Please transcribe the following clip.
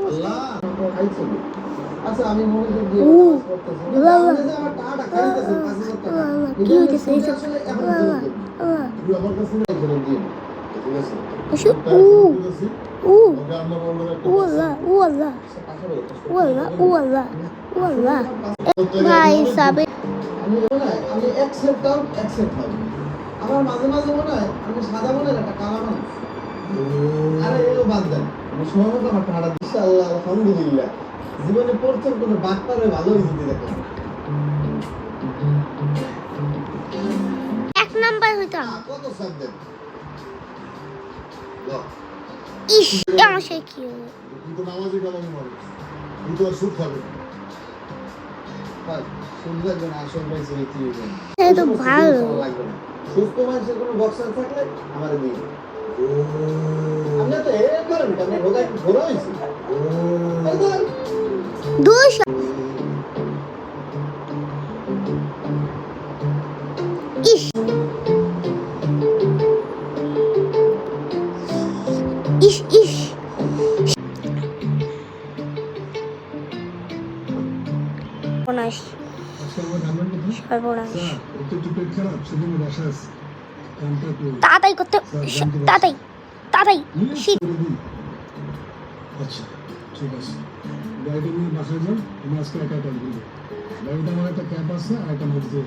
আল্লাহ খাইছো আচ্ছা আমি মনোযোগ দিয়ে কাজ করতেছি আপনি যে আমার টাকাটা খাইতেছেন 5000 টাকা কি হইতেছে এই আসলে এখন তুই আমার কাছে নাই করে দিয়ে ঠিক আছে ভাই সাবে আমি অ্যাকসেপ্ট আউট অ্যাকসেপ্ট আউট আমার মাঝে মাঝে মনে হয় আমি সাদা মনের একটা কালা মানুষ আরে এগুলো বাদ দেন আমি সময় মতো আমার টাকাটা দিচ্ছি আল্লাহ আলহামদুলিল্লাহ জীবনে প্রথম কোনো বাক্তারে ভালোই জিতে দেখলাম এক নাম্বার হইতাম কত সাবজেক্ট ইস আমার সে কি তুই তো নামাজে কালাম মারিস তুই তো আর সুখ খাবে সুন্দর জন আসল পাইছে কি এই তো ভালো লাগবে না সুস্থ মানুষের কোনো বক্সার থাকলে আমারে দিন আমরা তো এ করেন কেন ভোগাই ঘোরা হইছে দুশ ইস ইস ইস সর্বনাশ সর্বনাশ তাড়াতাড়ি করতে তাড়াতাড়ি তাড়াতাড়ি শীত আচ্ছা ঠিক আছে গাড়িটা নিয়ে বাসায় যান আমি আজকে একা একা ঘুরবো গাড়িটা আমার একটা ক্যাব আছে আর একটা মধ্যে